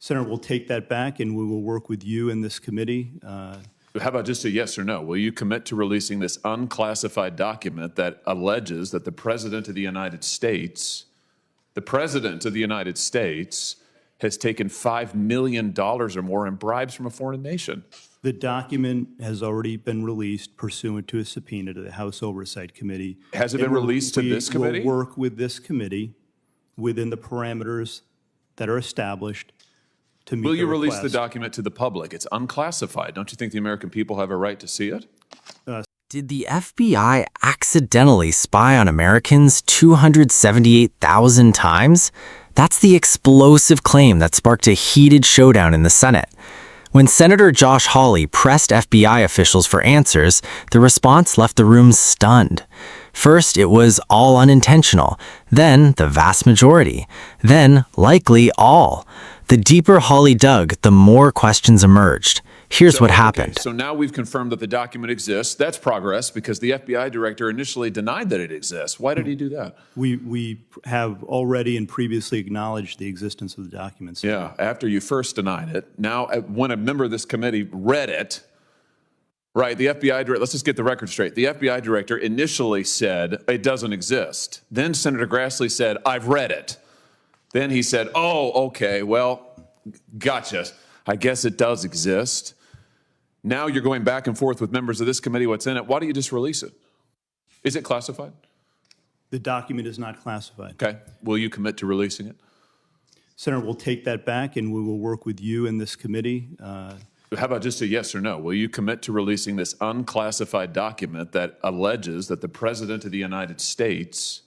Senator, we'll take that back and we will work with you and this committee. How about just a yes or no? Will you commit to releasing this unclassified document that alleges that the President of the United States, has taken $5 million or more in bribes from a foreign nation? The document has already been released pursuant to a subpoena to the House Oversight Committee. Has it been released to this committee? We will work with this committee within the parameters that are established to meet the request. Will you release the document to the public? It's unclassified. Don't you think the American people have a right to see it? Did the FBI accidentally spy on Americans 278,000 times? That's the explosive claim that sparked a heated showdown in the Senate. When Senator Josh Hawley pressed FBI officials for answers, the response left the room stunned. First, it was all unintentional, then the vast majority, then likely all. The deeper Hawley dug, the more questions emerged. Here's what happened. Okay, so now we've confirmed that the document exists. That's progress because the FBI director initially denied that it exists. Why did he do that? We have already and previously acknowledged the existence of the documents. Yeah, after you first denied it. Now, when a member of this committee read it, right, the FBI director, let's just get the record straight. The FBI director initially said it doesn't exist. Then Senator Grassley said, I've read it. Then he said, oh, okay, well, gotcha. I guess it does exist. Now you're going back and forth with members of this committee, what's in it. Why don't you just release it? Is it classified? The document is not classified. Okay. Will you commit to releasing it? Senator, we'll take that back and we will work with you and this committee. How about just a yes or no? Will you commit to releasing this unclassified document that alleges that the President of the United States,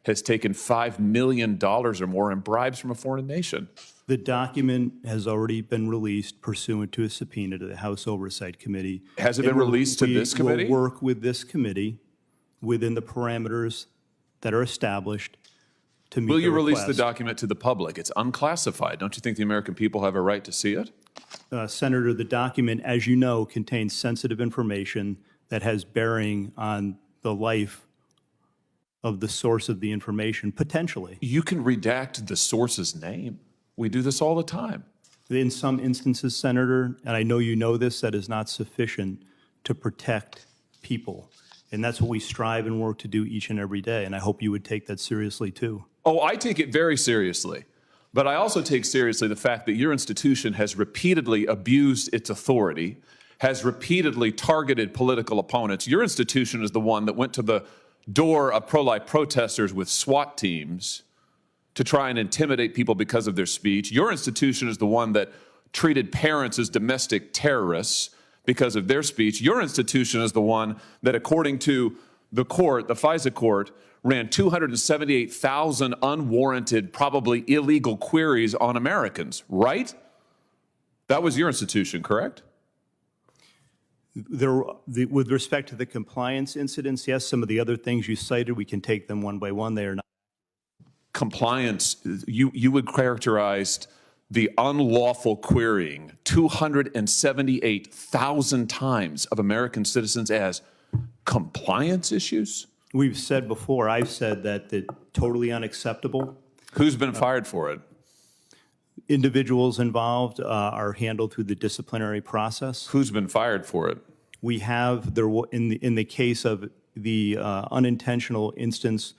has taken $5 million or more in bribes from a foreign nation? The document has already been released pursuant to a subpoena to the House Oversight Committee. Has it been released to this committee? We will work with this committee within the parameters that are established to meet the request. Will you release the document to the public? It's unclassified. Don't you think the American people have a right to see it? Senator, the document, as you know, contains sensitive information that has bearing on the life of the source of the information, potentially. You can redact the source's name. We do this all the time. In some instances, Senator, and I know you know this, that is not sufficient to protect people. And that's what we strive and work to do each and every day. And I hope you would take that seriously, too. Oh, I take it very seriously. But I also take seriously the fact that your institution has repeatedly abused its authority, has repeatedly targeted political opponents. Your institution is the one that went to the door of pro-life protesters with SWAT teams to try and intimidate people because of their speech. Your institution is the one that treated parents as domestic terrorists because of their speech. Your institution is the one that, according to the court, the FISA court, ran 278,000 unwarranted, probably illegal queries on Americans, right? That was your institution, correct? With respect to the compliance incidents, yes, some of the other things you cited, we can take them one by one. They are not. Compliance, you would characterize the unlawful querying 278,000 times of American citizens as compliance issues? We've said before, I've said that it's totally unacceptable. Who's been fired for it? Individuals involved are handled through the disciplinary process. Who's been fired for it? We have, in the case of the unintentional instance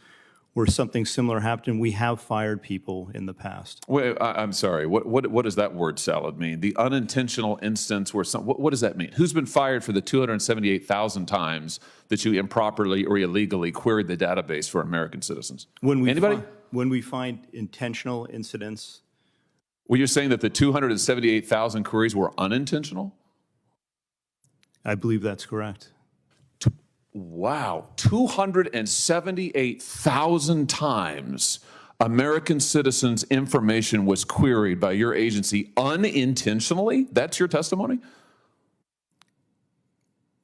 where something similar happened, we have fired people in the past. Wait, I'm sorry. What does that word salad mean? The unintentional instance where what does that mean? Who's been fired for the 278,000 times that you improperly or illegally queried the database for American citizens? Anybody? When we find intentional incidents. Well, you're saying that the 278,000 queries were unintentional? I believe that's correct. Wow, 278,000 times American citizens' information was queried by your agency unintentionally? That's your testimony?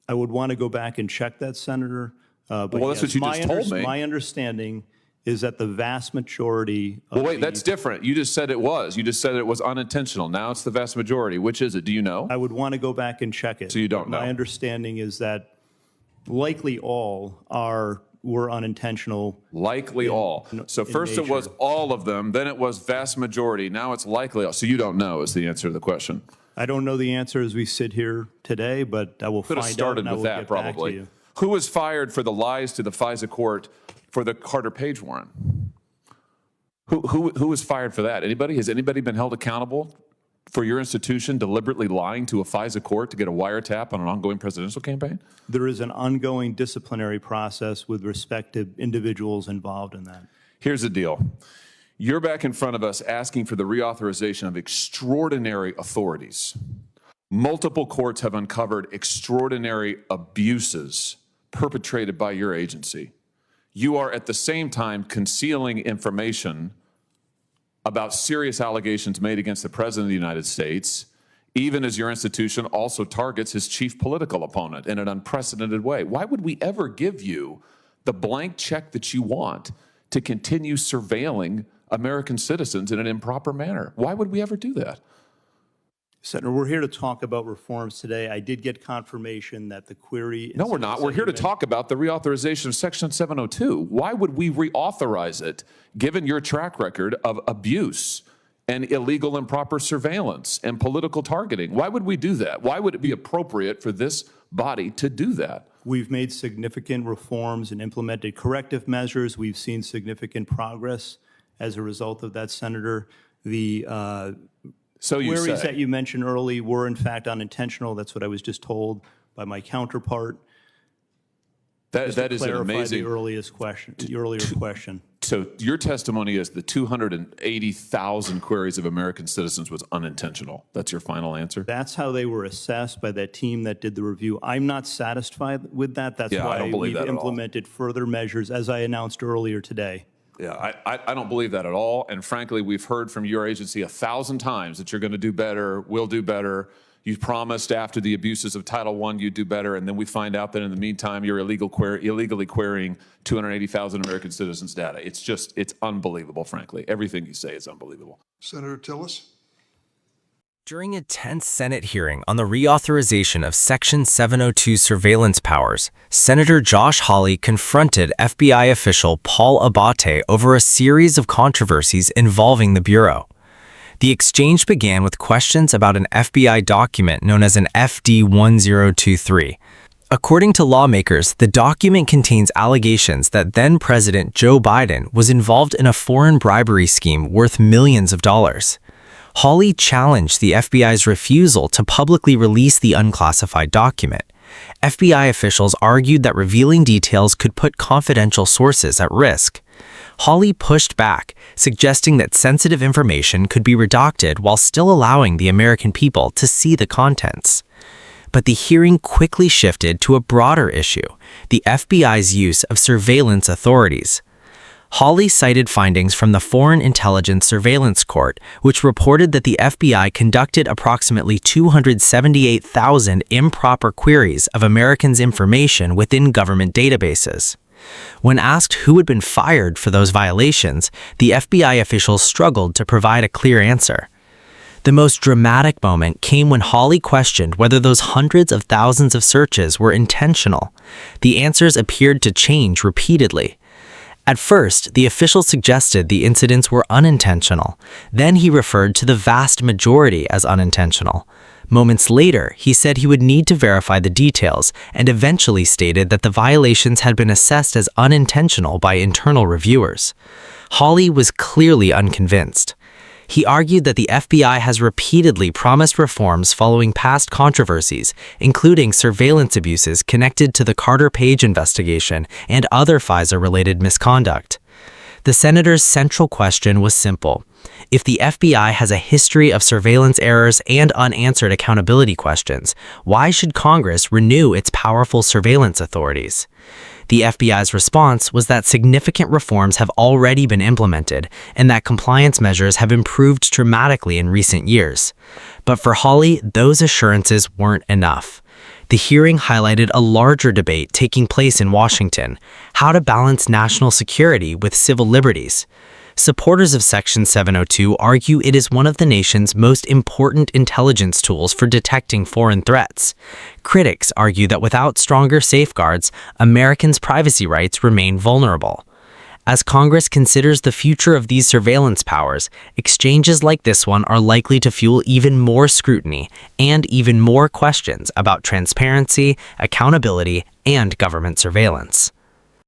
I would want to go back and check that, Senator. But well, that's what you just told me. My understanding is that the vast majority of Well, wait, that's different. You just said it was. You just said it was unintentional. Now it's the vast majority. Which is it? Do you know? I would want to go back and check it. So you don't know? My understanding is that likely all are were unintentional. Likely all. So first it was nature. all of them, then it was vast majority. Now it's likely all. So you don't know is the answer to the question. I don't know the answer as we sit here today, but I will Could find have out started and I with will that get back to probably. you. Who was fired for the lies to the FISA court for the Carter Page warrant? Who was fired for that? Anybody? Has anybody been held accountable for your institution deliberately lying to a FISA court to get a wiretap on an ongoing presidential campaign? There is an ongoing disciplinary process with respect to individuals involved in that. Here's the deal. You're back in front of us asking for the reauthorization of extraordinary authorities. Multiple courts have uncovered extraordinary abuses perpetrated by your agency. You are at the same time concealing information about serious allegations made against the President of the United States, even as your institution also targets his chief political opponent in an unprecedented way. Why would we ever give you the blank check that you want to continue surveilling American citizens in an improper manner? Why would we ever do that? Senator, we're here to talk about reforms today. I did get confirmation that the query. No, we're not. We're here to talk about the reauthorization of Section 702. Why would we reauthorize it, given your track record of abuse and illegal improper surveillance and political targeting? Why would we do that? Why would it be appropriate for this body to do that? We've made significant reforms and implemented corrective measures. We've seen significant progress as a result of that, Senator. The So you queries say. that you mentioned early were in fact unintentional. That's what I was just told by my counterpart. That is an Clarify amazing. the earlier question. So your testimony is the 280,000 queries of American citizens was unintentional. That's your final answer? That's how they were assessed by that team that did the review. I'm not satisfied with that. That's Yeah, I why don't believe we've that at all. implemented further measures, as I announced earlier today. Yeah, I don't believe that at all. And frankly, we've heard from your agency 1,000 times that you're going to do better, will do better. You promised after the abuses of Title I you'd do better, and then we find out that in the meantime you're illegally querying 280,000 American citizens' data. It's unbelievable, frankly. Everything you say is unbelievable. Senator Tillis? During a tense Senate hearing on the reauthorization of Section 702 surveillance powers, Senator Josh Hawley confronted FBI official Paul Abbate over a series of controversies involving the Bureau. The exchange began with questions about an FBI document known as an FD-1023. According to lawmakers, the document contains allegations that then-President Joe Biden was involved in a foreign bribery scheme worth millions of dollars. Hawley challenged the FBI's refusal to publicly release the unclassified document. FBI officials argued that revealing details could put confidential sources at risk. Hawley pushed back, suggesting that sensitive information could be redacted while still allowing the American people to see the contents. But the hearing quickly shifted to a broader issue, the FBI's use of surveillance authorities. Hawley cited findings from the Foreign Intelligence Surveillance Court, which reported that the FBI conducted approximately 278,000 improper queries of Americans' information within government databases. When asked who had been fired for those violations, the FBI officials struggled to provide a clear answer. The most dramatic moment came when Hawley questioned whether those hundreds of thousands of searches were intentional. The answers appeared to change repeatedly. At first, the official suggested the incidents were unintentional. Then he referred to the vast majority as unintentional. Moments later, he said he would need to verify the details and eventually stated that the violations had been assessed as unintentional by internal reviewers. Hawley was clearly unconvinced. He argued that the FBI has repeatedly promised reforms following past controversies, including surveillance abuses connected to the Carter Page investigation and other FISA-related misconduct. The senator's central question was simple. If the FBI has a history of surveillance errors and unanswered accountability questions, why should Congress renew its powerful surveillance authorities? The FBI's response was that significant reforms have already been implemented and that compliance measures have improved dramatically in recent years. But for Hawley, those assurances weren't enough. The hearing highlighted a larger debate taking place in Washington: how to balance national security with civil liberties. Supporters of Section 702 argue it is one of the nation's most important intelligence tools for detecting foreign threats. Critics argue that without stronger safeguards, Americans' privacy rights remain vulnerable. As Congress considers the future of these surveillance powers, exchanges like this one are likely to fuel even more scrutiny and even more questions about transparency, accountability, and government surveillance.